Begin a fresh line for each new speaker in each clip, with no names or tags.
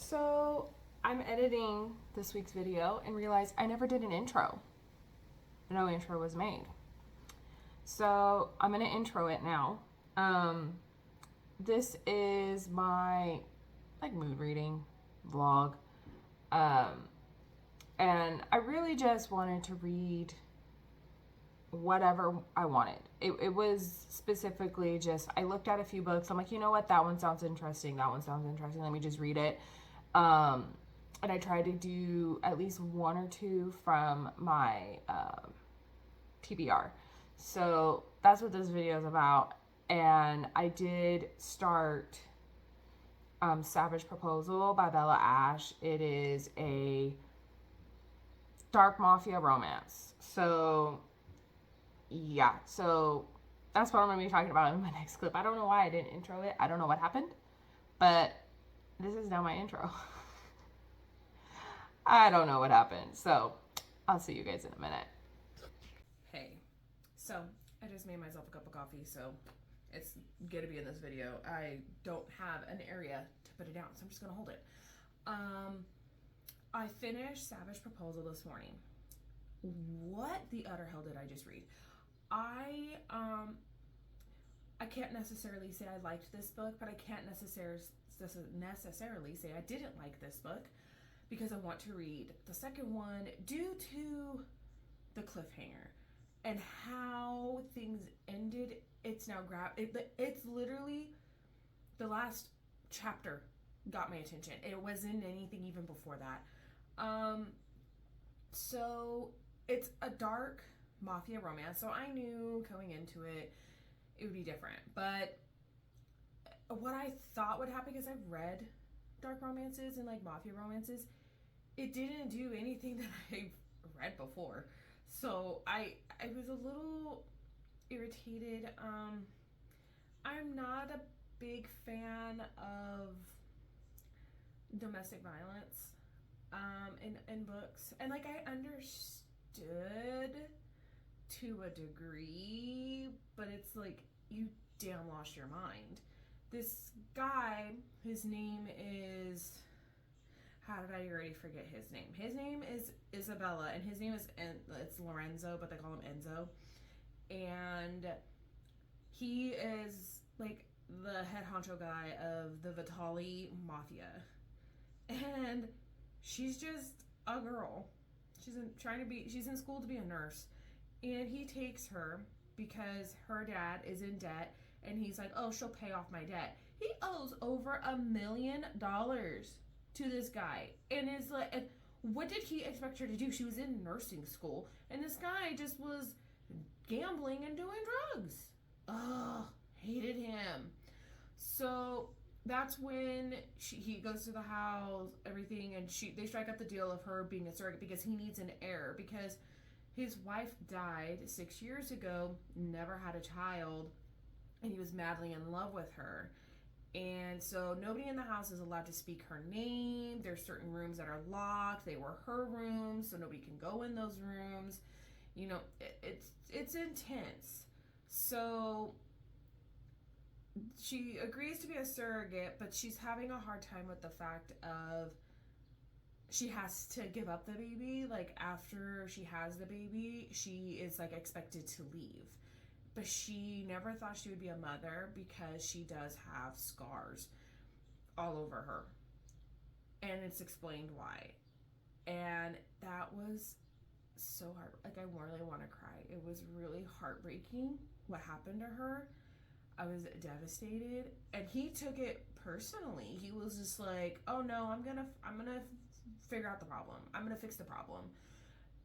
So I'm editing this week's video and realized I never did an intro. No intro was made. So I'm going to intro it now. This is my mood reading vlog. And I really just wanted to read whatever I wanted. It was specifically just, I looked at a few books. I'm like, you know what? That one sounds interesting. That one sounds interesting. Let me just read it. And I tried to do at least one or two from my TBR. So that's what this video is about. And I did start Savage Proposal by Bella Ash. It is a dark mafia romance. So yeah, so that's what I'm going to be talking about in my next clip. I don't know why I didn't intro it. I don't know what happened, but this is now my intro. I don't know what happened. So I'll see you guys in a minute. Hey, so I just made myself a cup of coffee, so it's going to be in this video. I don't have an area to put it down, so I'm just going to hold it. I finished Savage Proposal this morning. What the utter hell did I just read? I can't necessarily say I liked this book, but I can't necessarily say I didn't like this book because I want to read the second one due to the cliffhanger and how things ended. It's now it's literally the last chapter got my attention. It wasn't anything even before that. So it's a dark mafia romance, so I knew going into it would be different. But what I thought would happen, because I've read dark romances and mafia romances, it didn't do anything that I've read before. So I was a little irritated. I'm not a big fan of domestic violence in books, and I understood to a degree, but it's you damn lost your mind. This guy, his name is, how did I already forget his name? His name is Isabella, and his name is, it's Lorenzo, but they call him Enzo. And he is the head honcho guy of the Vitali Mafia. And she's just a girl. She's in school to be a nurse. And he takes her because her dad is in debt, and he's like, oh, she'll pay off my debt. He owes over $1 million to this guy. And is what did he expect her to do? She was in nursing school, and this guy just was gambling and doing drugs. Ugh, hated him. So that's when he goes to the house, everything, and they strike up the deal of her being a surrogate because he needs an heir, because his wife died 6 years ago, never had a child, and he was madly in love with her. And so nobody in the house is allowed to speak her name. There's certain rooms that are locked. They were her rooms, so nobody can go in those rooms. You know, it's intense. So she agrees to be a surrogate, but she's having a hard time with the fact of she has to give up the baby. After she has the baby, she is expected to leave. But she never thought she would be a mother because she does have scars all over her. And it's explained why. And that was so hard. I really want to cry. It was really heartbreaking what happened to her. I was devastated. And he took it personally. He was just like, oh no, I'm gonna figure out the problem. I'm gonna fix the problem.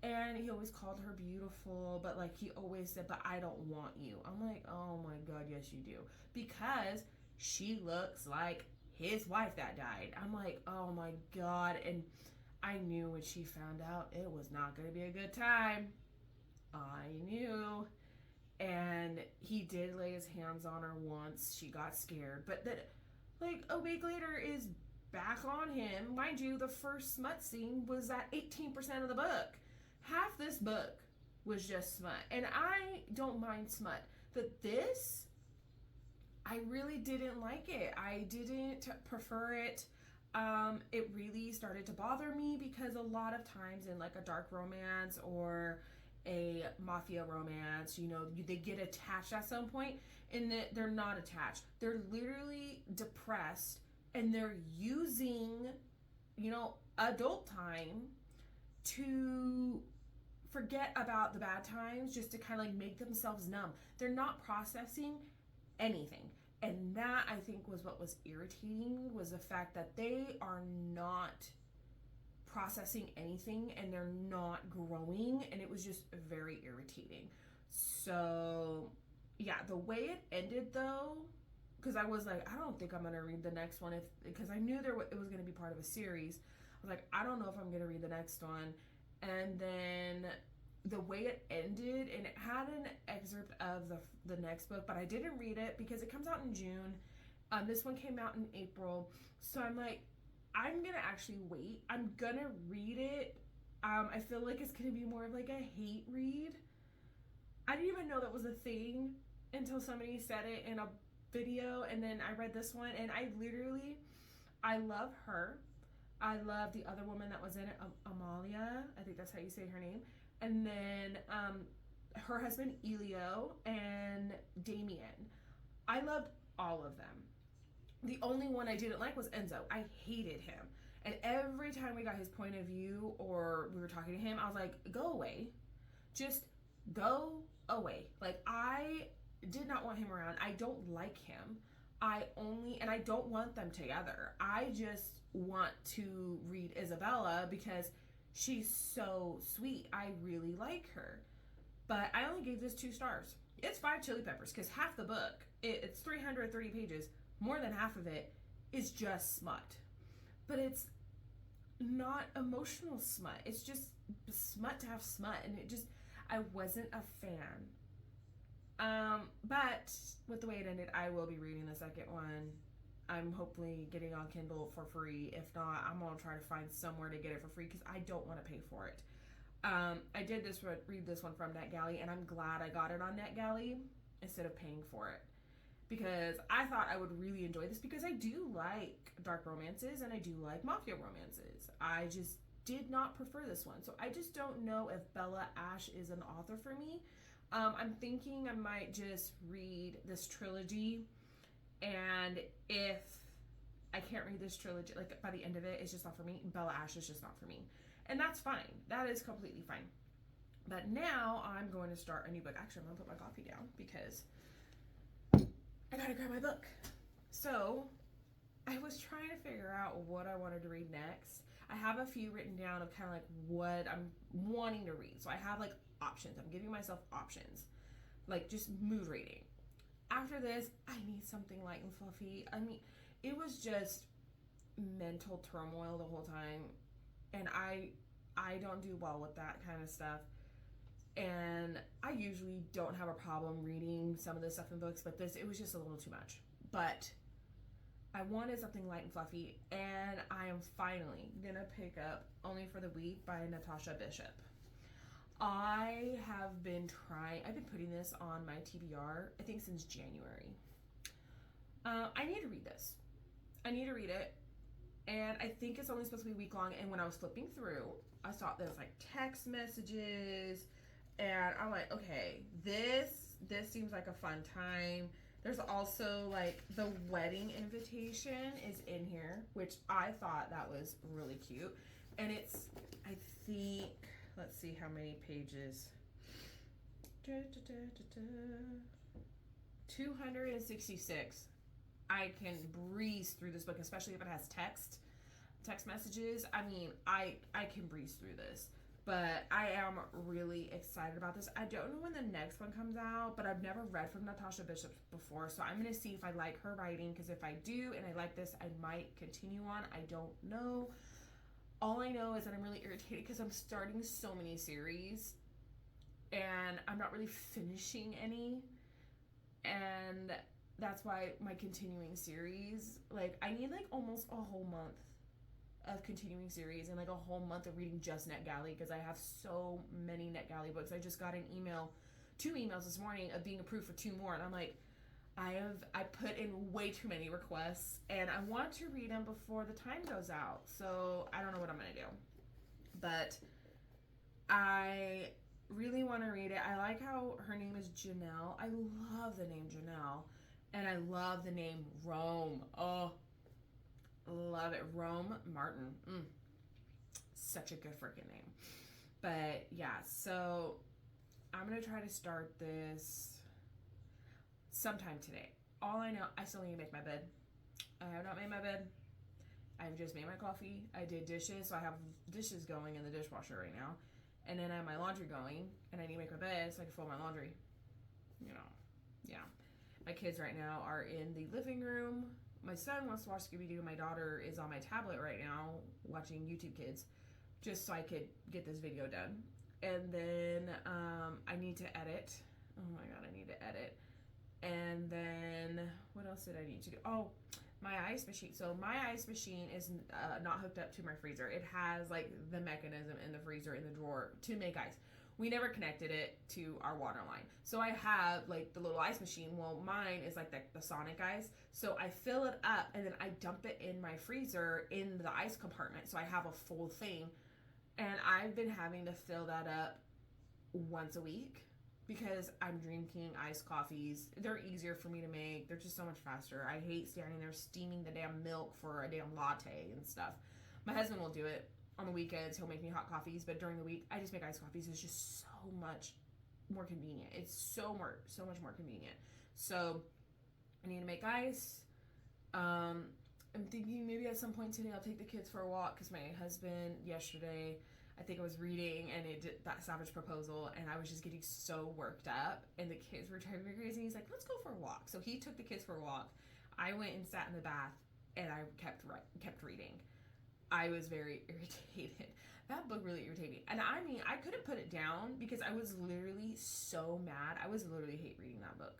And he always called her beautiful, but he always said, but I don't want you. I'm like, oh my God, yes you do. Because she looks like his wife that died. I'm like, oh my God. And I knew when she found out it was not going to be a good time. I knew. And he did lay his hands on her once. She got scared. But then, a week later is back on him. Mind you, the first smut scene was at 18% of the book. Half this book was just smut. And I don't mind smut. But this, I really didn't like it. I didn't prefer it. it really started to bother me because a lot of times in like a dark romance or a mafia romance, they get attached at some point, and they're not attached. They're literally depressed, and they're using, adult time to forget about the bad times, just to kind of like make themselves numb. They're not processing anything. And that, I think, was what was irritating, was the fact that they are not processing anything and they're not growing, and it was just very irritating. So yeah, the way it ended though, because I was like, I don't think I'm gonna read the next one, because I knew it was gonna be part of a series. I was like, I don't know if I'm gonna read the next one. And then the way it ended, and it had an excerpt of the next book, but I didn't read it because it comes out in June. This one came out in April, so I'm like, I'm gonna actually wait. I'm gonna read it. I feel like it's gonna be more of like a hate read. I didn't even know that was a thing until somebody said it in a video, and then I read this one, and I love her. I love the other woman that was in it, Amalia. I think that's how you say her name. And then her husband, Elio, and Damien. I loved all of them. The only one I didn't like was Enzo. I hated him. And every time we got his point of view or we were talking to him, I was like, go away. Just go away. Like, I did not want him around. I don't like him. And I don't want them together. I just want to read Isabella because she's so sweet. I really like her. But I only gave this 2 stars. It's 5 chili peppers because half the book, it's 330 pages. More than half of it is just smut. But it's not emotional smut. It's just smut to have smut. And I wasn't a fan. But with the way it ended, I will be reading the second one. I'm hopefully getting on Kindle for free. If not, I'm going to try to find somewhere to get it for free because I don't want to pay for it. I did read this one from NetGalley, and I'm glad I got it on NetGalley instead of paying for it. Because I thought I would really enjoy this because I do like dark romances and I do like mafia romances. I just did not prefer this one. So I just don't know if Bella Ash is an author for me. I'm thinking I might just read this trilogy, and if I can't read this trilogy, like by the end of it, it's just not for me. Bella Ash is just not for me. And that's fine. That is completely fine. But now I'm going to start a new book. Actually, I'm going to put my coffee down because I gotta grab my book. So I was trying to figure out what I wanted to read next. I have a few written down of kind of like what I'm wanting to read. So I have like options. I'm giving myself options. Like just mood reading. After this, I need something light and fluffy. I mean, it was just mental turmoil the whole time. And I don't do well with that kind of stuff. And I usually don't have a problem reading some of this stuff in books, but it was just a little too much. But I wanted something light and fluffy, and I am finally gonna pick up Only for the Weak by Natasha Bishop. I've been putting this on my TBR, I think since January. I need to read this. I need to read it. And I think it's only supposed to be a week long, and when I was flipping through, I saw there's like text messages, and I'm like, okay, this seems like a fun time. There's also like the wedding invitation is in here, which I thought that was really cute. And it's, I think, let's see how many pages. 266. I can breeze through this book, especially if it has text messages. I mean, I can breeze through this. But I am really excited about this. I don't know when the next one comes out, but I've never read from Natasha Bishop before, so I'm going to see if I like her writing, because if I do and I like this, I might continue on. I don't know. All I know is that I'm really irritated because I'm starting so many series, and I'm not really finishing any, and that's why my continuing series, like, I need, like, almost a whole month of continuing series and like a whole month of reading just NetGalley, because I have so many NetGalley books. I just got 2 emails this morning of being approved for 2 more, and I'm like, I put in way too many requests, and I want to read them before the time goes out. So I don't know what I'm gonna do, but I really want to read it. I like how her name is Janelle. I love the name Janelle, and I love the name Rome. Oh, love it, Rome Martin. Such a good freaking name. But yeah, so I'm gonna try to start this sometime today. All I know, I still need to make my bed. I have not made my bed. I've just made my coffee. I did dishes, so I have dishes going in the dishwasher right now. And then I have my laundry going, and I need to make my bed so I can fold my laundry. You know, yeah. My kids right now are in the living room. My son wants to watch Scooby-Doo. My daughter is on my tablet right now watching YouTube Kids, just so I could get this video done. And then I need to edit. Oh my god, I need to edit. And then what else did I need to do? Oh, my ice machine. So my ice machine is not hooked up to my freezer. It has like the mechanism in the freezer in the drawer to make ice. We never connected it to our water line. So I have like the little ice machine. Well, mine is like the Sonic ice. So I fill it up and then I dump it in my freezer in the ice compartment. So I have a full thing. And I've been having to fill that up once a week because I'm drinking iced coffees. They're easier for me to make. They're just so much faster. I hate standing there steaming the damn milk for a damn latte and stuff. My husband will do it on the weekends. He'll make me hot coffees, but during the week, I just make iced coffees. It's just so much more convenient. It's so much more convenient. So I need to make ice. I'm thinking maybe at some point today I'll take the kids for a walk because my husband yesterday, I think I was reading and it did that Savage Proposal and I was just getting so worked up and the kids were driving me crazy. He's like, let's go for a walk. So he took the kids for a walk. I went and sat in the bath and I kept reading. I was very irritated. That book really irritated me. And I mean, I couldn't put it down because I was literally so mad. I was literally hate reading that book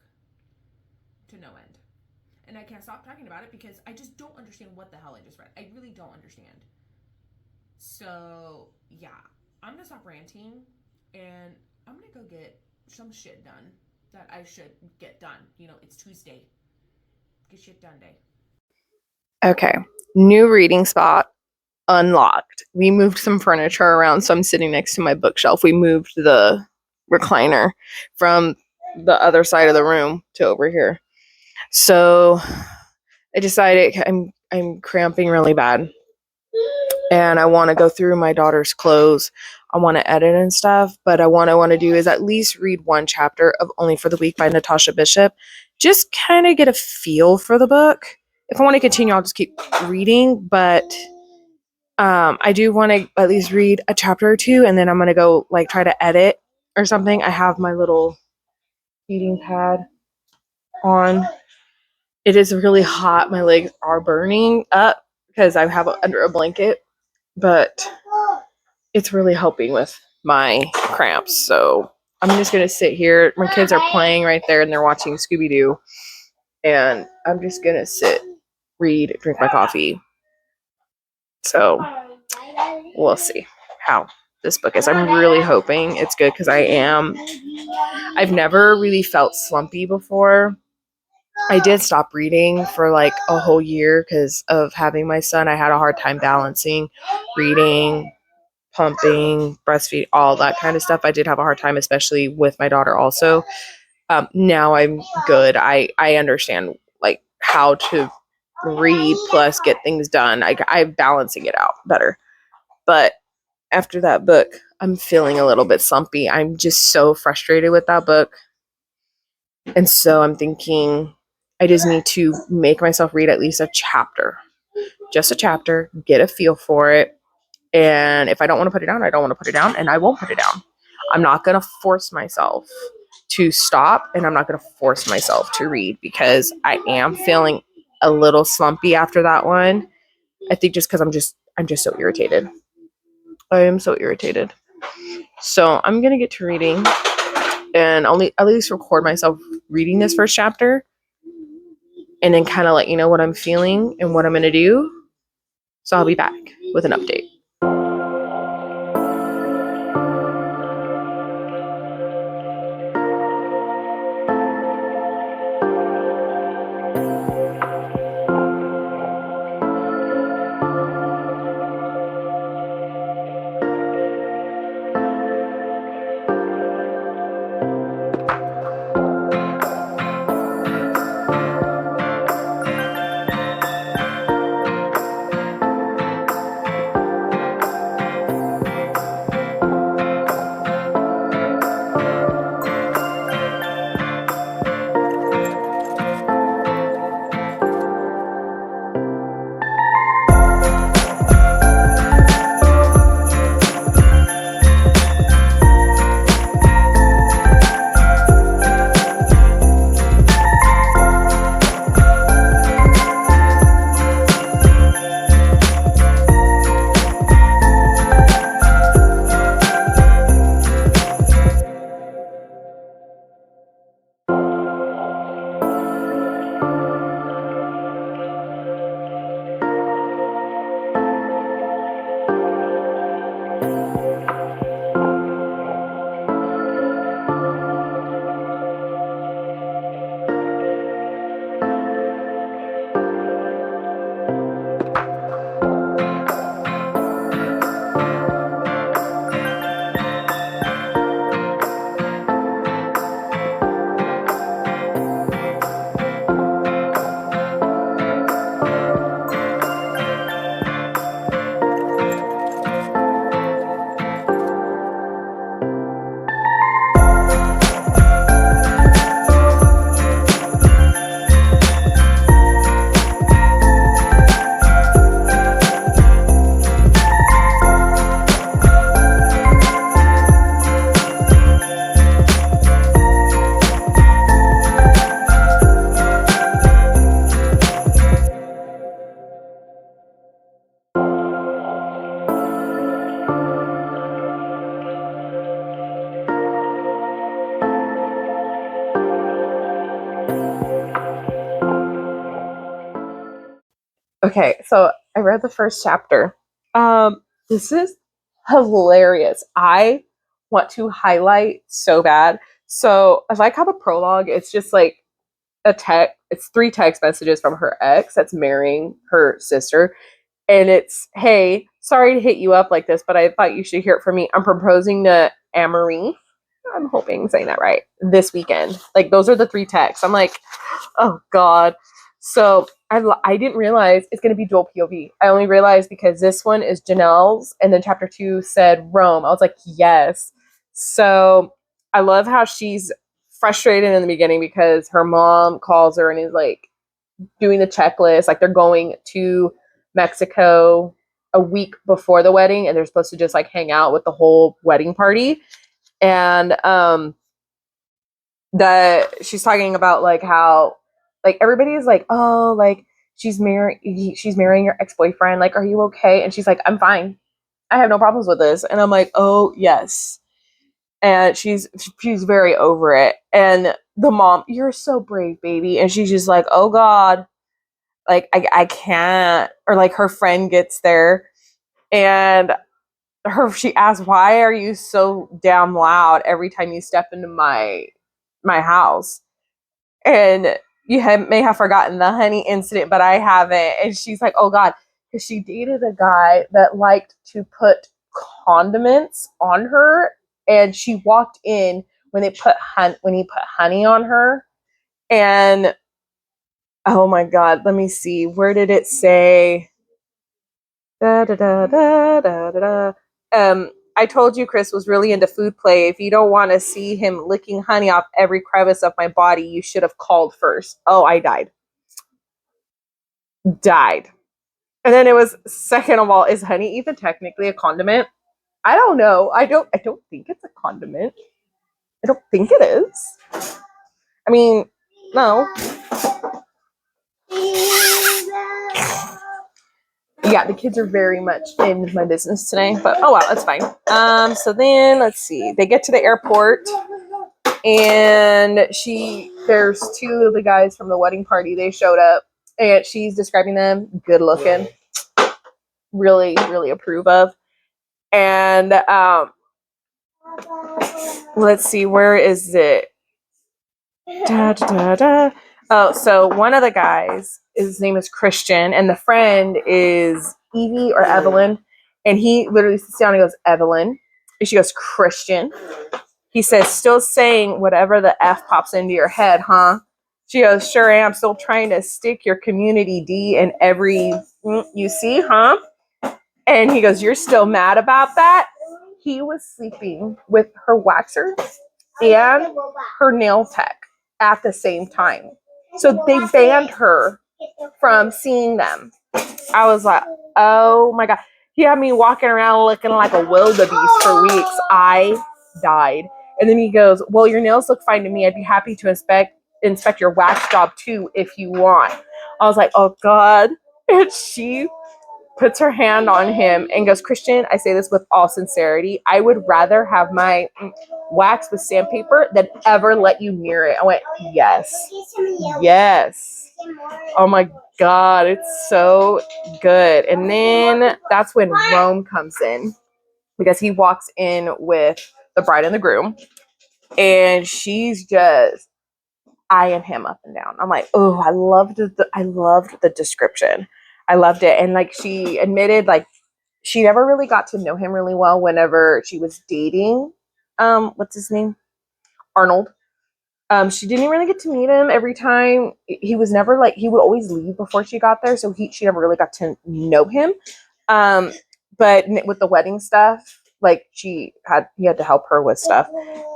to no end. And I can't stop talking about it because I just don't understand what the hell I just read. I really don't understand. So, yeah. I'm going to stop ranting and I'm going to go get some shit done that I should get done. You know, it's Tuesday. Get shit done day.
Okay. New reading spot unlocked. We moved some furniture around, so I'm sitting next to my bookshelf. We moved the recliner from the other side of the room to over here. So I decided I'm cramping really bad and I want to go through my daughter's clothes. I want to edit and stuff, but what I want to do is at least read one chapter of Only for the Week by Natasha Bishop. Just kind of get a feel for the book. If I want to continue, I'll just keep reading, but I do want to at least read a chapter or two, and then I'm going to go like try to edit or something. I have my little heating pad on. It is really hot. My legs are burning up because I have it under a blanket, but it's really helping with my cramps. So I'm just going to sit here. My kids are playing right there and they're watching Scooby-Doo. And I'm just going to sit, read, drink my coffee. So we'll see how this book is. I'm really hoping it's good because I've never really felt slumpy before. I did stop reading for like a whole year because of having my son. I had a hard time balancing reading, pumping, breastfeeding, all that kind of stuff. I did have a hard time, especially with my daughter also. Now I'm good. I understand like how to read plus get things done. I'm balancing it out better. But after that book, I'm feeling a little bit slumpy. I'm just so frustrated with that book. And so I'm thinking I just need to make myself read at least a chapter. Just a chapter, get a feel for it. And if I don't want to put it down, I don't want to put it down, and I won't put it down. I'm not going to force myself to stop, and I'm not going to force myself to read because I am feeling a little slumpy after that one. I think just because I'm just so irritated. I am so irritated. So I'm going to get to reading and at least record myself reading this first chapter and then kind of let you know what I'm feeling and what I'm going to do. So I'll be back with an update. Okay, so I read the first chapter. This is hilarious. I want to highlight so bad. So I like how the prologue, it's just like it's 3 text messages from her ex that's marrying her sister. And it's, hey, sorry to hit you up like this, but I thought you should hear it from me. I'm proposing to Amory. I'm hoping I'm saying that right. This weekend. Like, those are the 3 texts. I'm like, oh God. So I didn't realize it's going to be dual POV. I only realized because this one is Janelle's, and then chapter 2 said Rome. I was like, yes. So I love how she's frustrated in the beginning because her mom calls her and is like doing the checklist. Like, they're going to Mexico a week before the wedding, and they're supposed to just like hang out with the whole wedding party. And that she's talking about like how like everybody is like, oh, like she's marrying your ex-boyfriend, like, are you okay? And she's like, I'm fine, I have no problems with this. And I'm like, oh yes. And she's very over it. And the mom, you're so brave, baby. And she's just like, oh God, like I can't. Or like her friend gets there and she asks, why are you so damn loud every time you step into my house? And may have forgotten the honey incident, but I haven't. And she's like, oh God, because she dated a guy that liked to put condiments on her, and she walked in when he put honey on her. And oh my God, let me see, where did it say? Da, da, da, da, da, da, da. I told you Chris was really into food play. If you don't want to see him licking honey off every crevice of my body, you should have called first. Oh, I died. And then it was, second of all, is honey even technically a condiment? I don't know. I don't think it's a condiment. I don't think it is. I mean, no. Yeah, the kids are very much in my business today, but oh well, that's fine. So then let's see. They get to the airport, and there's 2 of the guys from the wedding party. They showed up, and she's describing them good looking, really, really approve of. And let's see, where is it? Da, da, da, da. Oh, so one of the guys, his name is Christian, and the friend is Evie or Evelyn. And he literally sits down and goes, Evelyn. And she goes, Christian. He says, still saying whatever the F pops into your head, huh? She goes, sure am. Still trying to stick your community D in every you see, huh? And he goes, you're still mad about that? He was sleeping with her waxer and her nail tech at the same time. So they banned her from seeing them. I was like, oh my God. He had me walking around looking like a wildebeest for weeks. I died. And then he goes, well, your nails look fine to me. I'd be happy to inspect your wax job too if you want. I was like, oh God. And she puts her hand on him and goes, Christian, I say this with all sincerity, I would rather have my wax with sandpaper than ever let you near it. I went, yes. Yes. Oh my God, it's so good. And then that's when Rome comes in, because he walks in with the bride and the groom, and she's just eyeing him up and down. I'm like, oh, I loved the description. I loved it. And like, she admitted, like, she never really got to know him really well whenever she was dating what's his name? Arnold. She didn't really get to meet him every time. He was never like, he would always leave before she got there, so she never really got to know him. But with the wedding stuff, like he had to help her with stuff.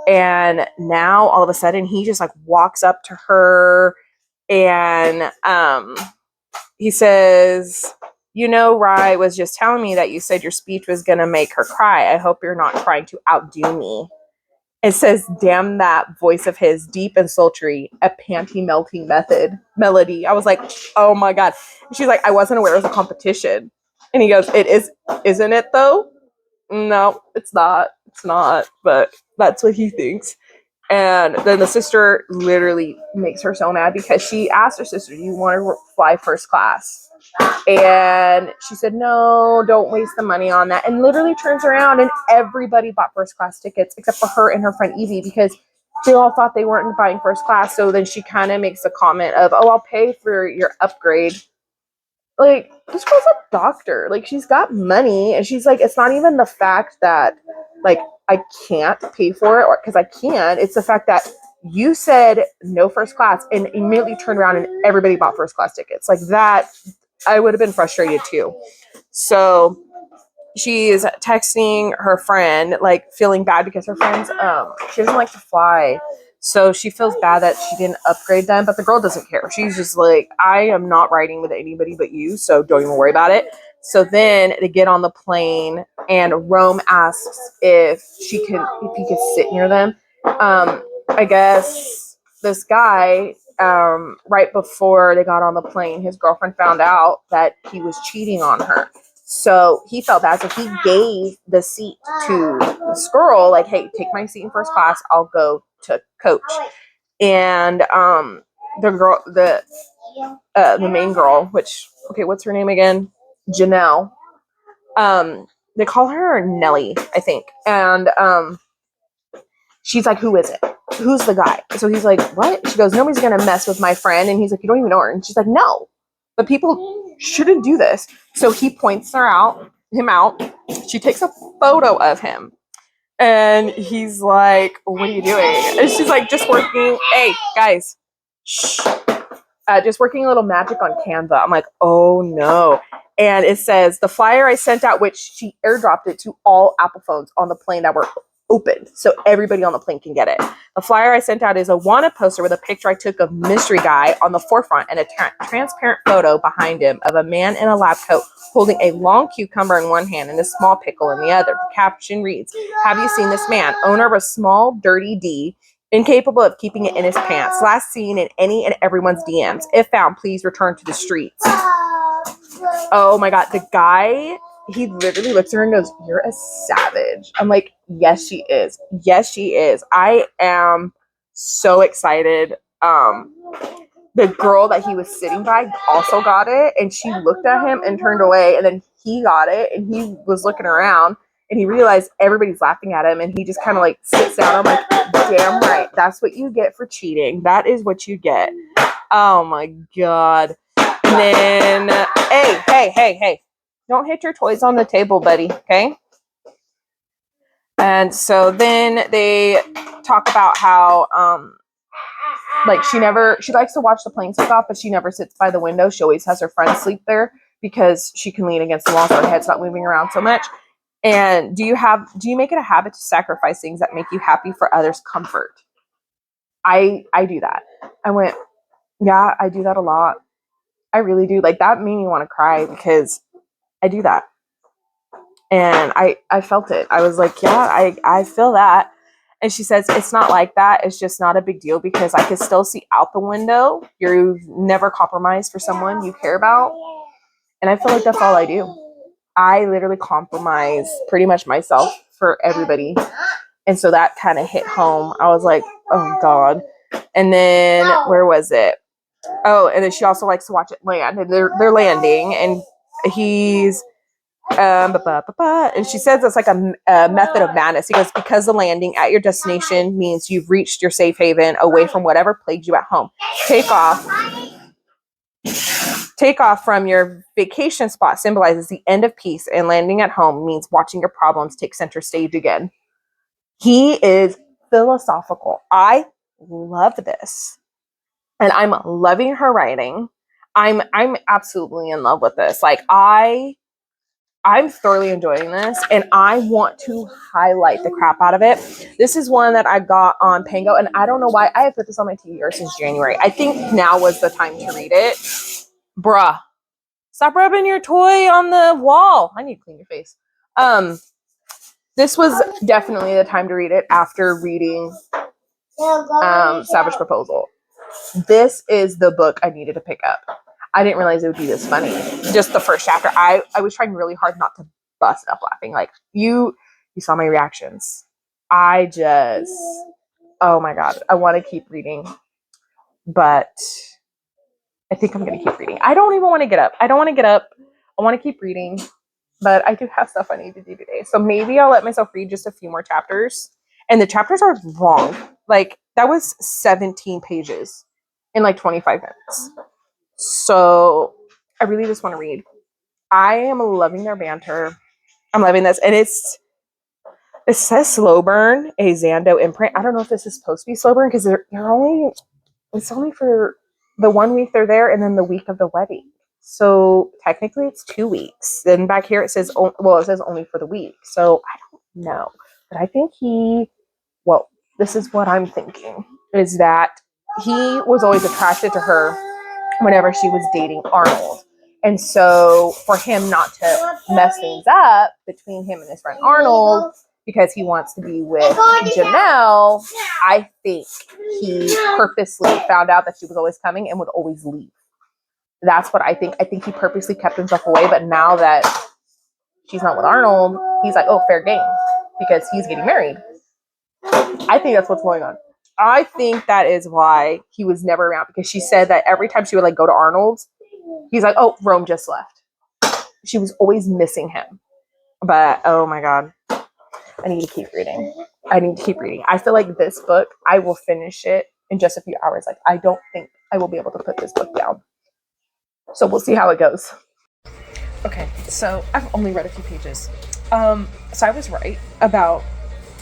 And now all of a sudden he just like walks up to her and he says, you know, Rye was just telling me that you said your speech was going to make her cry. I hope you're not trying to outdo me. It says, damn that voice of his, deep and sultry, a panty melting melody. I was like, oh my God. She's like, I wasn't aware it was a competition. And he goes, it is, isn't it though? No, it's not. It's not. But that's what he thinks. And then the sister literally makes her so mad because she asked her sister, do you want to fly first class? And she said, no, don't waste the money on that. And literally turns around and everybody bought first class tickets except for her and her friend Evie, because they all thought they weren't buying first class. So then she kind of makes a comment of, oh, I'll pay for your upgrade. Like, this girl's a doctor. Like, she's got money. And she's like, it's not even the fact that, like, I can't pay for it, or because I can. It's the fact that you said no first class and immediately turned around and everybody bought first class tickets. Like, that, I would have been frustrated too. So she's texting her friend, like, feeling bad because her friend's she doesn't like to fly, so she feels bad that she didn't upgrade them. But the girl doesn't care. She's just like, I am not riding with anybody but you, so don't even worry about it. So then they get on the plane and Rome asks if he could sit near them. I guess this guy, right before they got on the plane, his girlfriend found out that he was cheating on her. So he felt bad. So he gave the seat to this girl, like, hey, take my seat in first class. I'll go to coach. And the main girl, which, okay, what's her name again? Janelle. They call her Nellie, I think. And she's like, who is it? Who's the guy? So he's like, what? She goes, nobody's going to mess with my friend. And he's like, you don't even know her. And she's like, no, but people shouldn't do this. So he points him out. She takes a photo of him. And he's like, what are you doing? And she's like, just working. Hey, guys. Shh. Just working a little magic on Canva. I'm like, oh no. And it says, the flyer I sent out, which she airdropped it to all Apple phones on the plane that were opened, so everybody on the plane can get it. The flyer I sent out is a wanted poster with a picture I took of mystery guy on the forefront and a transparent photo behind him of a man in a lab coat holding a long cucumber in one hand and a small pickle in the other. The caption reads, have you seen this man, owner of a small dirty D, incapable of keeping it in his pants, last seen in any and everyone's DMs. If found, please return to the streets. Oh my god, the guy, he literally looks at her and goes, you're a savage. I'm like, yes, she is. Yes, she is. I am so excited. The girl that he was sitting by also got it, and she looked at him and turned away, and then he got it, and he was looking around, and he realized everybody's laughing at him, and he just kind of like sits down. I'm like, damn right. That's what you get for cheating. That is what you get. Oh my god. And then, hey. Don't hit your toys on the table, buddy, okay? And so then they talk about how, like, she likes to watch the plane take off, but she never sits by the window. She always has her friends sleep there because she can lean against the wall so her head's not moving around so much. And do you make it a habit to sacrifice things that make you happy for others' comfort? I do that. I went, yeah, I do that a lot. I really do. Like, that made me want to cry because I do that. And I felt it. I was like, yeah, I feel that. And she says, it's not like that. It's just not a big deal because I can still see out the window. You've never compromised for someone you care about. And I feel like that's all I do. I literally compromise pretty much myself for everybody. And so that kind of hit home. I was like, oh God. And then where was it? Oh, and then she also likes to watch it land. And they're landing. And he's and she says it's like a method of madness. He goes, because the landing at your destination means you've reached your safe haven away from whatever plagues you at home. Take off from your vacation spot symbolizes the end of peace, and landing at home means watching your problems take center stage again. He is philosophical. I love this. And I'm loving her writing. I'm absolutely in love with this. Like, I'm thoroughly enjoying this, and I want to highlight the crap out of it. This is one that I got on Pango, and I don't know why I have put this on my TBR since January. I think now was the time to read it. Bruh. Stop rubbing your toy on the wall. I need to clean your face. This was definitely the time to read it after reading Savage Proposal. This is the book I needed to pick up. I didn't realize it would be this funny. Just the first chapter. I was trying really hard not to bust up laughing. Like, you saw my reactions. Oh my God. I want to keep reading. But I think I'm going to keep reading. I don't even want to get up. I don't want to get up. I want to keep reading, but I do have stuff I need to do today. So maybe I'll let myself read just a few more chapters. And the chapters are long. Like, that was 17 pages in like 25 minutes. So I really just want to read. I am loving their banter. I'm loving this. And it says slow burn, a Zando imprint. I don't know if this is supposed to be slow burn because it's only for the 1 week they're there and then the week of the wedding. So technically it's 2 weeks. Then back here it says, it says only for the week. So I don't know. But I think this is what I'm thinking, is that he was always attracted to her whenever she was dating Arnold. And so for him not to mess things up between him and his friend Arnold, because he wants to be with Janelle, I think he purposely found out that she was always coming and would always leave. That's what I think. I think he purposely kept himself away, but now that she's not with Arnold, he's like, oh, fair game, because he's getting married. I think that's what's going on. I think that is why he was never around, because she said that every time she would like go to Arnold's, he's like, oh, Rome just left. She was always missing him. But oh my God, I need to keep reading. I feel like this book, I will finish it in just a few hours. Like, I don't think I will be able to put this book down. So we'll see how it goes. Okay, so I've only read a few pages. So I was right about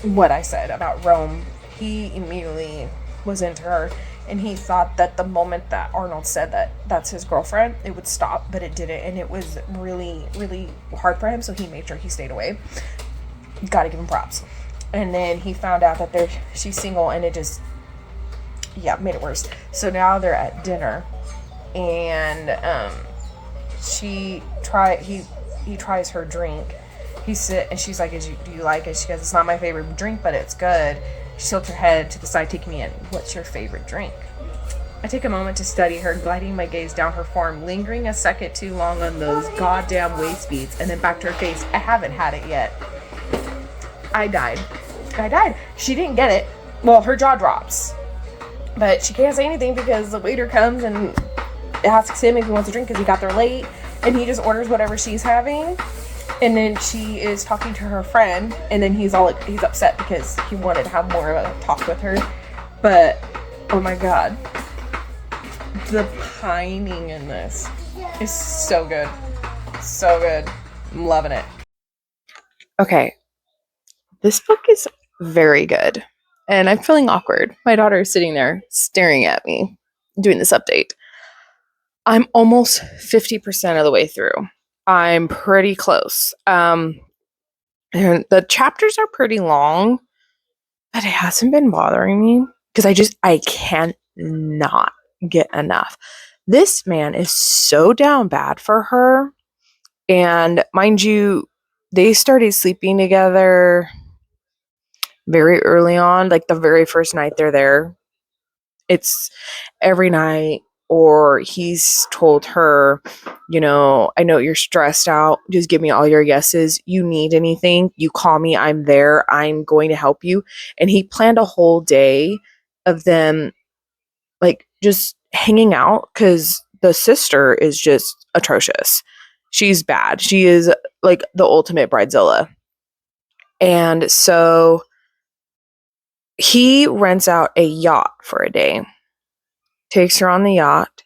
what I said about Rome. He immediately was into her, and he thought that the moment that Arnold said that that's his girlfriend, it would stop, but it didn't, and it was really, really hard for him, so he made sure he stayed away. Gotta give him props. And then he found out that she's single, and it just, made it worse. So now they're at dinner, and he tries her drink. And she's like, do you like it? She goes, it's not my favorite drink, but it's good. She tilts her head to the side, taking me in. What's your favorite drink? I take a moment to study her, gliding my gaze down her form, lingering a second too long on those goddamn waist beats, and then back to her face. I haven't had it yet. I died. She didn't get it. Well, her jaw drops. But she can't say anything because the waiter comes and asks him if he wants a drink because he got there late, and he just orders whatever she's having. And then she is talking to her friend, and then he's upset because he wanted to have more of a talk with her. But oh my God, the pining in this is so good. I'm loving it. Okay, this book is very good, and I'm feeling awkward. My daughter is sitting there staring at me doing this update. I'm almost 50% of the way through. I'm pretty close. And the chapters are pretty long, but it hasn't been bothering me because I can't not get enough. This man is so down bad for her. And mind you, they started sleeping together very early on, like the very first night they're there. It's every night, or he's told her, I know you're stressed out. Just give me all your yeses. You need anything, you call me. I'm there. I'm going to help you. And he planned a whole day of them like just hanging out because the sister is just atrocious. She's bad. She is like the ultimate bridezilla. And so he rents out a yacht for a day, takes her on the yacht,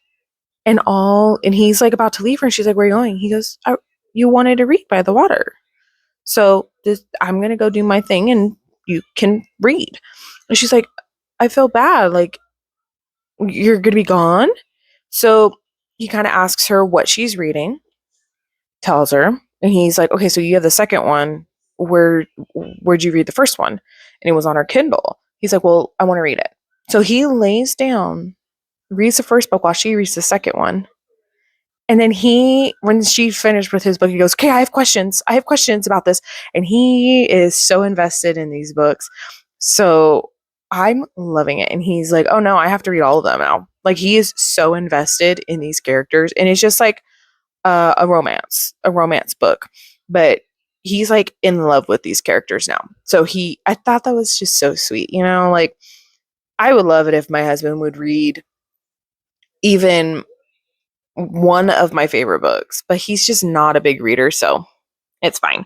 and he's like about to leave her, and she's like, where are you going? He goes, you wanted to read by the water. So I'm going to go do my thing and you can read. And she's like, I feel bad. Like, you're going to be gone. So he kind of asks her what she's reading, tells her, and he's like, okay, so you have the second one. Where'd you read the first one? And it was on her Kindle. He's like, well, I want to read it. So he lays down, reads the first book while she reads the second one. And then when she finished with his book, he goes, okay, I have questions about this. And he is so invested in these books. So I'm loving it. And he's like, oh no, I have to read all of them now. Like, he is so invested in these characters. And it's just like a romance book. But he's like in love with these characters now. So I thought that was just so sweet. Like, I would love it if my husband would read even one of my favorite books, but he's just not a big reader, so it's fine.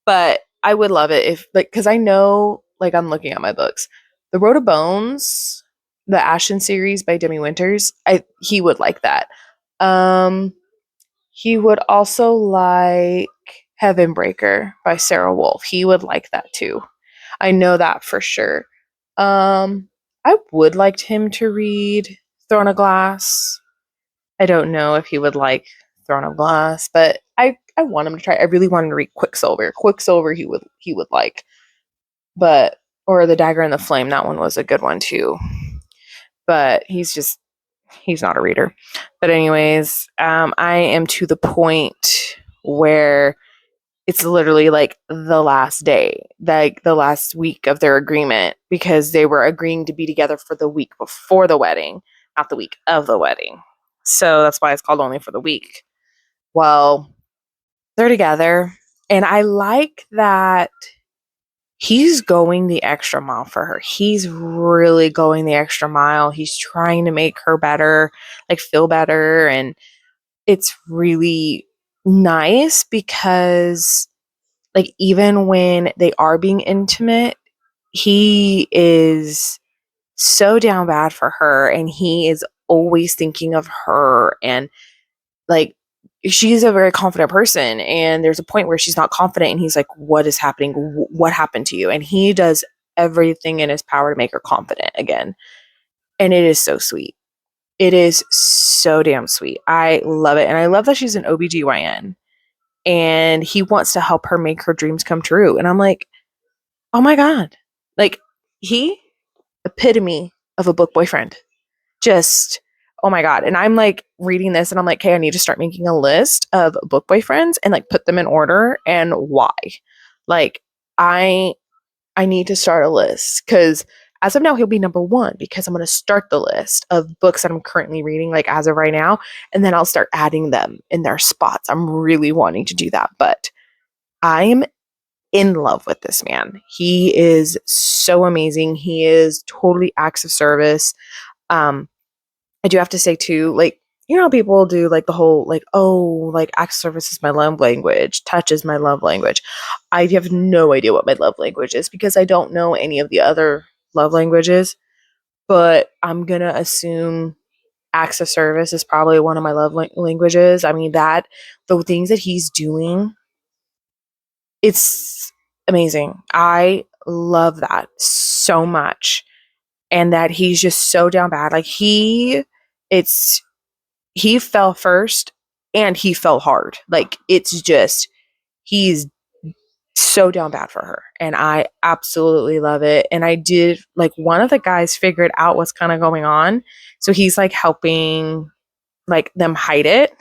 But I would love it if, like, because I know, like, I'm looking at my books. The Road of Bones, the Ashen series by Demi Winters, he would like that. Um, he would also like Heaven Breaker by Sarah Wolf. He would like that too. I know that for sure. I would like him to read Throne of Glass. I don't know if he would like Throne of Glass, but I want him to try. I really want him to read Quicksilver. Quicksilver he would like, but or The Dagger and the Flame. That one was a good one too. But he's not a reader. But anyways, I am to the point where it's literally like the last day, like the last week of their agreement, because they were agreeing to be together for the week before the wedding, not the week of the wedding. So that's why it's called Only for the Week. Well, they're together, and I like that he's going the extra mile for her. He's really going the extra mile. He's trying to make her better, like feel better, and it's really nice because like even when they are being intimate, he is so down bad for her, and he is always thinking of her, and like she's a very confident person, and there's a point where she's not confident, and he's like, what is happening? What happened to you? And he does everything in his power to make her confident again, and it is so sweet. It is so damn sweet. I love it, and I love that she's an OBGYN, and he wants to help her make her dreams come true. And I'm like, oh my God. Like, he epitome of a book boyfriend. Just, oh my God. And I'm like reading this and I'm like, okay, I need to start making a list of book boyfriends and like put them in order and why. Like, I I need to start a list because as of now, he'll be number one because I'm going to start the list of books that I'm currently reading, like as of right now, and then I'll start adding them in their spots. I'm really wanting to do that, but I'm in love with this man. He is so amazing. He is totally acts of service. Um, I do have to say too, like, you know how people do like the whole like, oh, like acts of service is my love language, touch is my love language. I have no idea what my love language is because I don't know any of the other love languages, but I'm gonna assume acts of service is probably one of my love languages. I mean, that the things that he's doing, it's amazing. I love that so much. And that he's just so down bad. Like it's he fell first and he fell hard. Like it's just he's so down bad for her. And I absolutely love it. And I did like one of the guys figured out what's kind of going on. So he's like helping like them hide it.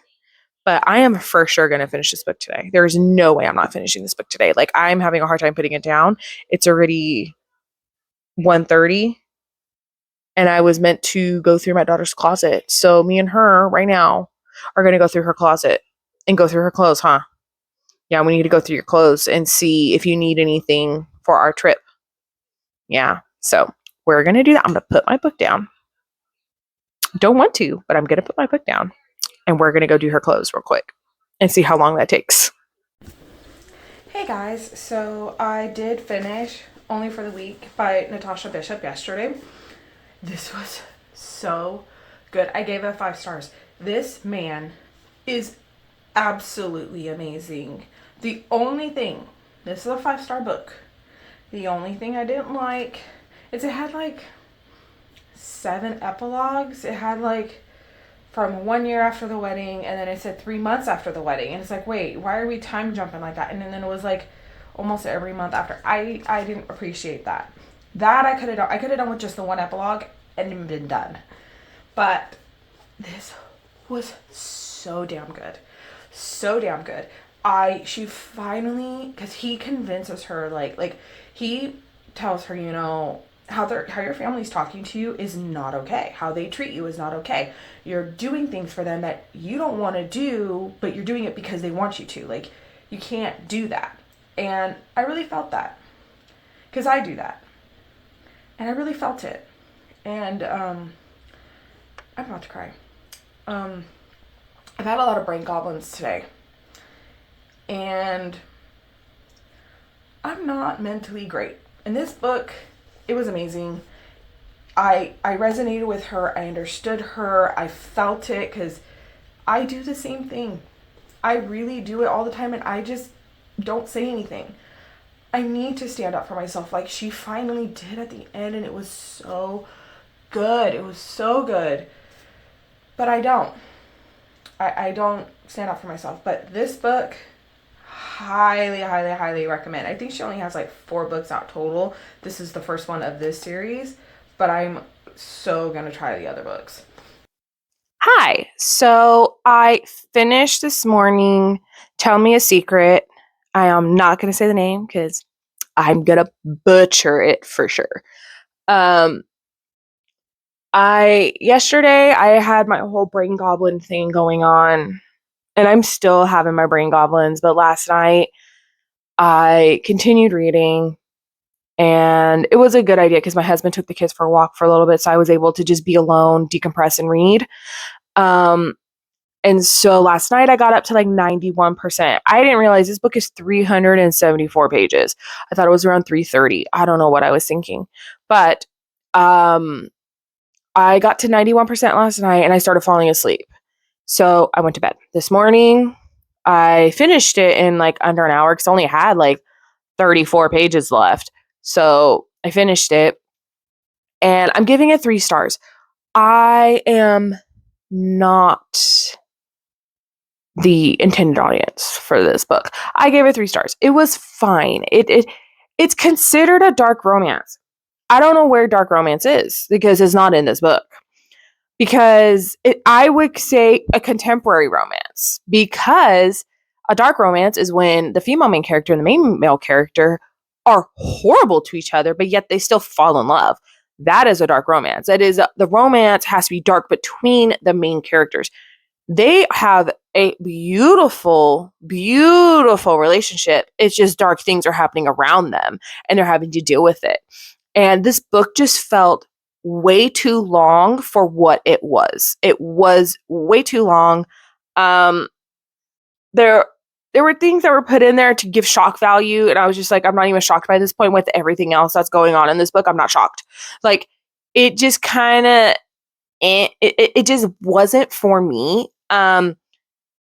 But I am for sure going to finish this book today. There is no way I'm not finishing this book today. Like I'm having a hard time putting it down. It's already 1:30 and I was meant to go through my daughter's closet. So me and her right now are going to go through her closet and go through her clothes, huh? Yeah, we need to go through your clothes and see if you need anything for our trip. Yeah. So we're going to do that. I'm going to put my book down. Don't want to, but I'm going to put my book down and we're going to go do her clothes real quick and see how long that takes.
Hey guys, so I did finish Only for the Week by Natasha Bishop yesterday. This was so good. I gave it 5 stars. This man is absolutely amazing. The only thing, this is a 5-star book. The only thing I didn't like is it had like 7 epilogues. It had like from 1 year after the wedding, and then it said 3 months after the wedding. And it's like, wait, why are we time jumping like that? And then it was like almost every month after. I didn't appreciate that. That I could have done. I could have done with just the one epilogue and been done. But this was so damn good. So damn good. She finally, because he convinces her, like he tells her, you know, how your family's talking to you is not okay. How they treat you is not okay. You're doing things for them that you don't want to do, but you're doing it because they want you to. Like, you can't do that. And I really felt that. Because I do that. And I really felt it. And I'm about to cry. I've had a lot of brain goblins today. And I'm not mentally great. And this book, it was amazing. I resonated with her. I understood her. I felt it because I do the same thing. I really do it all the time, and I just don't say anything. I need to stand up for myself like she finally did at the end, and it was so good. It was so good. But I don't. I don't stand up for myself. But this book, highly, highly, highly recommend. I think she only has like 4 books out total. This is the first one of this series, but I'm so gonna try the other books.
Hi. So I finished this morning Tell Me a Secret. I am not going to say the name because I'm going to butcher it for sure. Yesterday I had my whole brain goblin thing going on, and I'm still having my brain goblins, but last night I continued reading, and it was a good idea because my husband took the kids for a walk for a little bit, so I was able to just be alone, decompress, and read. And so last night I got up to like 91%. I didn't realize this book is 374 pages. I thought it was around 330. I don't know what I was thinking. But I got to 91% last night and I started falling asleep. So I went to bed. This morning I finished it in like under an hour because I only had like 34 pages left. So I finished it and I'm giving it 3 stars. I am not the intended audience for this book. I gave it 3 stars. It was fine. It's considered a dark romance. I don't know where dark romance is because it's not in this book. Because I would say a contemporary romance, because a dark romance is when the female main character and the main male character are horrible to each other, but yet they still fall in love. That is a dark romance. That is, the romance has to be dark between the main characters. They have a beautiful, beautiful relationship. It's just dark things are happening around them and they're having to deal with it. And this book just felt way too long for what it was. It was way too long. There were things that were put in there to give shock value, and I was just like, I'm not even shocked by this point with everything else that's going on in this book. I'm not shocked. Like, it just kind of, it just wasn't for me.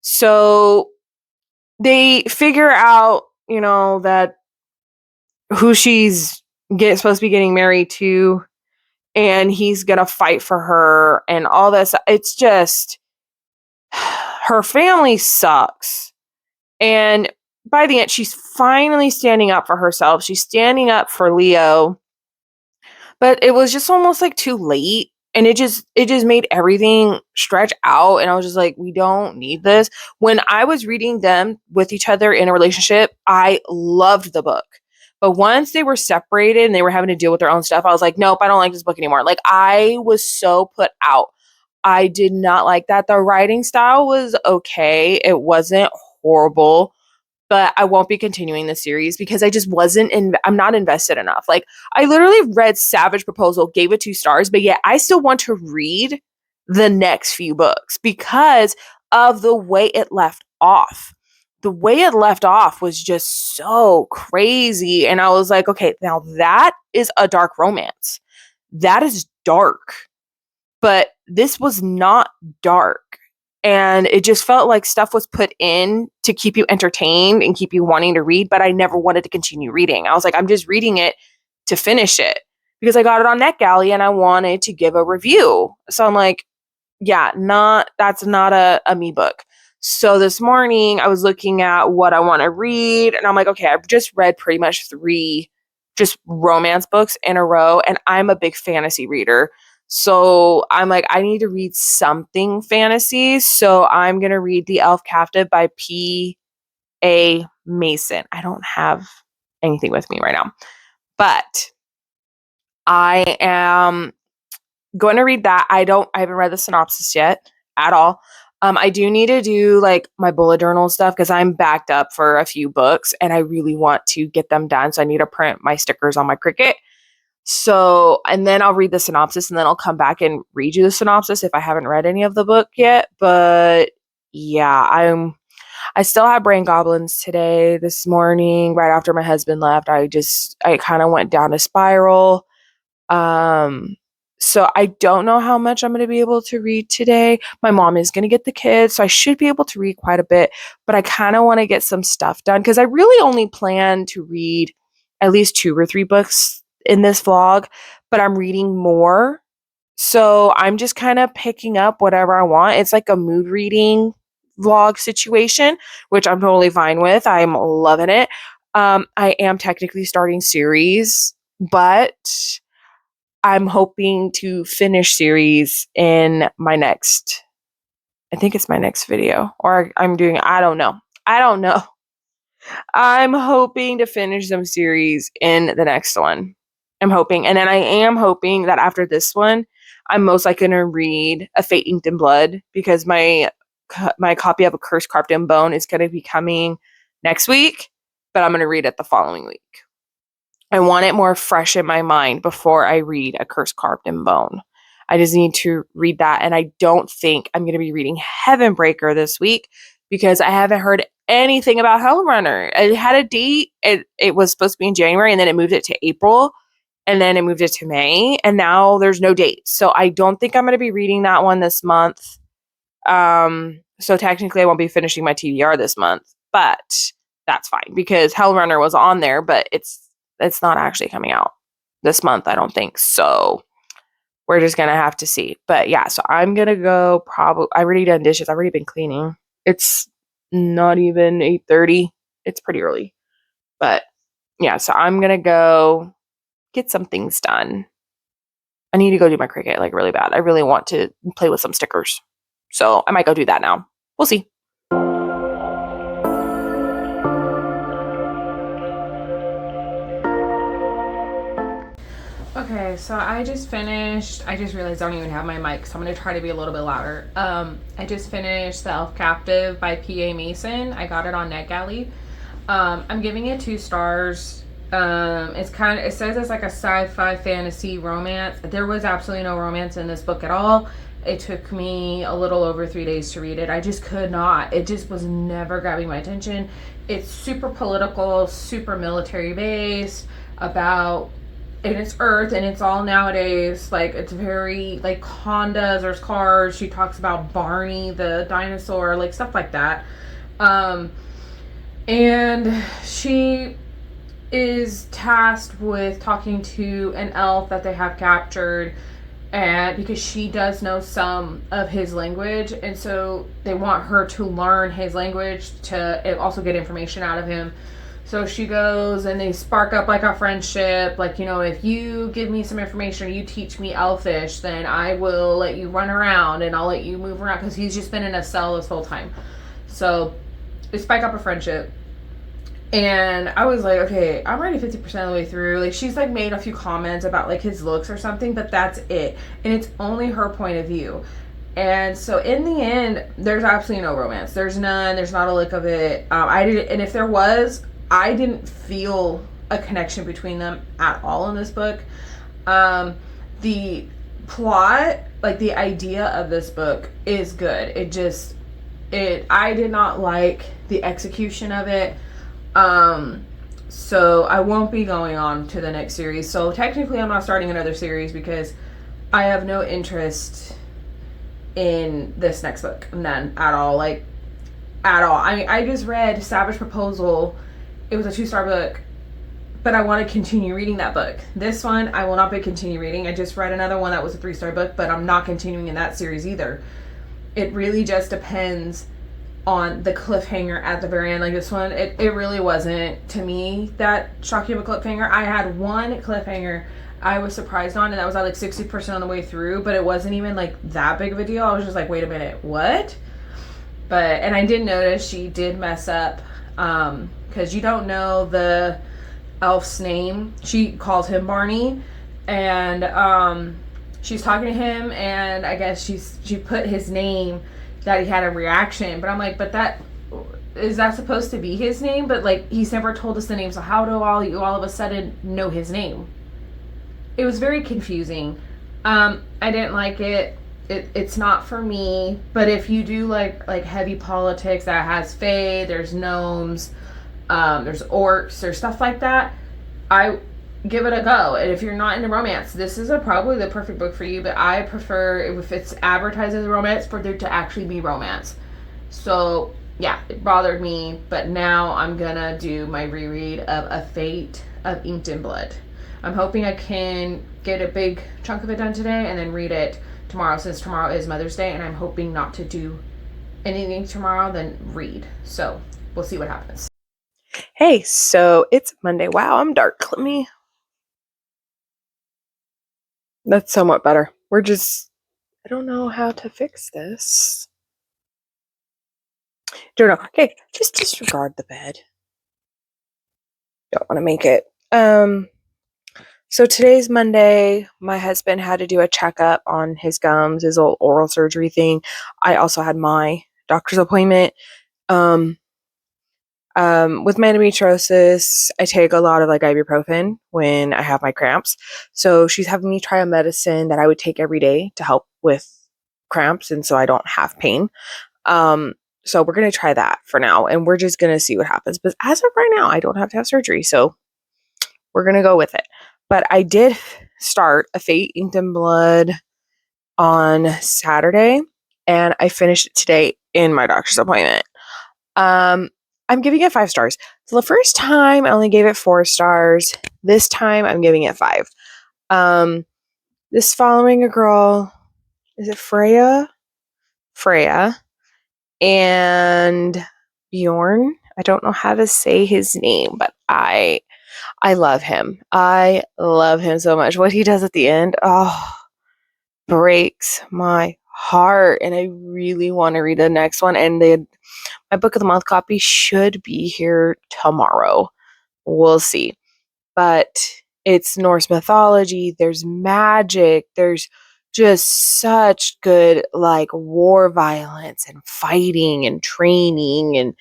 So they figure out, that who she's supposed to be getting married to, and he's gonna fight for her and all this. It's just, her family sucks. And by the end, she's finally standing up for herself. She's standing up for Leo. But it was just almost like too late. And it just made everything stretch out. And I was just like, we don't need this. When I was reading them with each other in a relationship, I loved the book. But once they were separated and they were having to deal with their own stuff, I was like, nope, I don't like this book anymore. Like, I was so put out. I did not like that. The writing style was okay. It wasn't horrible, but I won't be continuing the series because I just I'm not invested enough. Like, I literally read Savage Proposal, gave it 2 stars, but yet I still want to read the next few books because of the way it left off. The way it left off was just so crazy. And I was like, okay, now that is a dark romance. That is dark. But this was not dark. And it just felt like stuff was put in to keep you entertained and keep you wanting to read, but I never wanted to continue reading. I was like, I'm just reading it to finish it because I got it on NetGalley and I wanted to give a review. So I'm like, yeah, that's not a me book. So this morning I was looking at what I want to read and I'm like, okay, I've just read pretty much 3 just romance books in a row, and I'm a big fantasy reader. So I'm like, I need to read something fantasy. So I'm going to read The Elf Captive by P.A. Mason. I don't have anything with me right now, but I am going to read that. I haven't read the synopsis yet at all. I do need to do like my bullet journal stuff because I'm backed up for a few books and I really want to get them done. So I need to print my stickers on my Cricut. So, and then I'll read the synopsis and then I'll come back and read you the synopsis if I haven't read any of the book yet. But yeah, I still had brain goblins today, this morning, right after my husband left. I kind of went down a spiral. Um, so I don't know how much I'm going to be able to read today. My mom is going to get the kids, so I should be able to read quite a bit, but I kind of want to get some stuff done because I really only plan to read at least 2 or 3 books in this vlog, but I'm reading more. So I'm just kind of picking up whatever I want. It's like a mood reading vlog situation, which I'm totally fine with. I'm loving it. I am technically starting series, but I'm hoping to finish series in my next, I think it's my next video, or I don't know. I don't know. I'm hoping to finish some series in the next one. I'm hoping. And then I am hoping that after this one, I'm most likely going to read A Fate Inked in Blood because my copy of A Curse Carved in Bone is going to be coming next week, but I'm going to read it the following week. I want it more fresh in my mind before I read A Curse Carved in Bone. I just need to read that. And I don't think I'm going to be reading Heavenbreaker this week because I haven't heard anything about Hellrunner. It had a date. It was supposed to be in January, and then it moved it to April, and then it moved it to May, and now there's no date. So I don't think I'm going to be reading that one this month. So technically I won't be finishing my TBR this month, but that's fine because Hellrunner was on there, but it's not actually coming out this month, I don't think. So we're just going to have to see. But yeah, so I'm going to go I already done dishes. I've already been cleaning. It's not even 8:30. It's pretty early. But yeah, so I'm going to go get some things done. I need to go do my Cricut like really bad. I really want to play with some stickers. So I might go do that now. We'll see.
Okay, so I just realized I don't even have my mic, so I'm going to try to be a little bit louder. I just finished The Elf Captive by P.A. Mason. I got it on NetGalley. I'm giving it 2 stars. It says it's like a sci-fi fantasy romance. There was absolutely no romance in this book at all. It took me a little over 3 days to read it. I just could not. It just was never grabbing my attention. It's super political, super military based, and it's Earth, and it's all nowadays, like, it's very, like, Hondas, there's cars, she talks about Barney, the dinosaur, like, stuff like that, and she is tasked with talking to an elf that they have captured, and because she does know some of his language, and so they want her to learn his language to also get information out of him. So she goes and they spark up like a friendship. Like, if you give me some information, you teach me Elfish, then I will let you run around and I'll let you move around. Because he's just been in a cell this whole time. So they spike up a friendship. And I was like, okay, I'm already 50% of the way through. Like, she's like made a few comments about like his looks or something, but that's it. And it's only her point of view. And so in the end, there's absolutely no romance. There's none. There's not a lick of it. And if there was, I didn't feel a connection between them at all in this book. The plot, like the idea of this book is good. I did not like the execution of it. So I won't be going on to the next series. So technically I'm not starting another series because I have no interest in this next book. None at all. Like, at all. I just read Savage Proposal. It was a 2-star book, but I want to continue reading that book. This one, I will not be continue reading. I just read another one that was a 3-star book, but I'm not continuing in that series either. It really just depends on the cliffhanger at the very end. Like this one, it really wasn't, to me, that shocking of a cliffhanger. I had one cliffhanger I was surprised on, and that was at like 60% on the way through, but it wasn't even like that big of a deal. I was just like, wait a minute, what? And I did notice she did mess up, because you don't know the elf's name. She calls him Barney, and she's talking to him, and I guess she put his name that he had a reaction, but I'm like, but is that supposed to be his name? But like, he's never told us the name, so how do you all of a sudden know his name? It was very confusing. I didn't like it. it's not for me. But if you do like heavy politics that has fae, there's gnomes, there's orcs, there's stuff like that, I give it a go. And if you're not into romance, this is probably the perfect book for you. But I prefer if it's advertised as a romance for there to actually be romance. So yeah, it bothered me, but now I'm gonna do my reread of A Fate of Inked in Blood. I'm hoping I can get a big chunk of it done today and then read it tomorrow, since tomorrow is Mother's Day, and I'm hoping not to do anything tomorrow, then read. So we'll see what happens.
Hey, so it's Monday. Wow, I'm dark. Let me. That's somewhat better. I don't know how to fix this. Don't know. Okay, just disregard the bed. Don't want to make it. So today's Monday. My husband had to do a checkup on his gums, his old oral surgery thing. I also had my doctor's appointment. With my endometriosis, I take a lot of like ibuprofen when I have my cramps. So she's having me try a medicine that I would take every day to help with cramps, and so I don't have pain. So we're gonna try that for now, and we're just gonna see what happens. But as of right now, I don't have to have surgery, so we're gonna go with it. But I did start A Fate Inked in Blood on Saturday, and I finished it today in my doctor's appointment. I'm giving it 5 stars. So the first time I only gave it 4 stars. This time I'm giving it 5. This following a girl, is it Freya? Freya and Bjorn. I don't know how to say his name, but I love him. I love him so much. What he does at the end, breaks my heart, and I really want to read the next one. And my book of the month copy should be here tomorrow. We'll see. But it's Norse mythology, there's magic, there's just such good like war violence and fighting and training and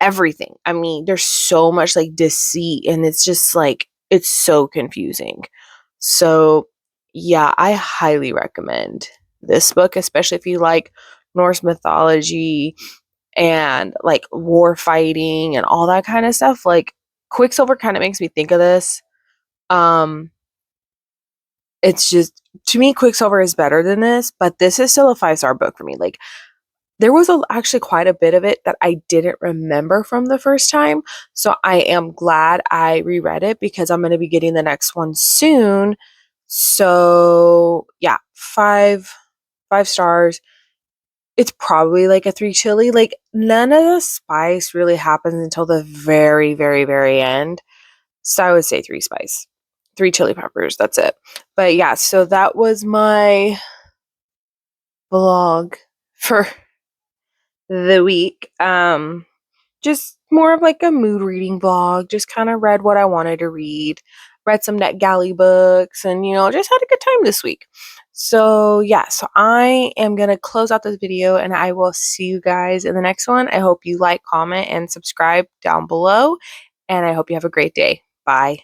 everything. I mean, there's so much like deceit, and it's just like it's so confusing. So, yeah, I highly recommend this book, especially if you like Norse mythology and like war fighting and all that kind of stuff. Like Quicksilver kind of makes me think of this. It's just, to me, Quicksilver is better than this, but this is still a 5-star book for me. Like there was actually quite a bit of it that I didn't remember from the first time. So I am glad I reread it because I'm going to be getting the next one soon. So yeah, 5 stars. It's probably like a 3 chili. Like none of the spice really happens until the very, very, very end. So I would say 3 spice, 3 chili peppers. That's it. But yeah, so that was my vlog for the week. Just more of like a mood reading vlog. Just kind of read what I wanted to read, read some NetGalley books, and just had a good time this week. So yeah, so I am gonna close out this video, and I will see you guys in the next one. I hope you like, comment, and subscribe down below, and I hope you have a great day. Bye.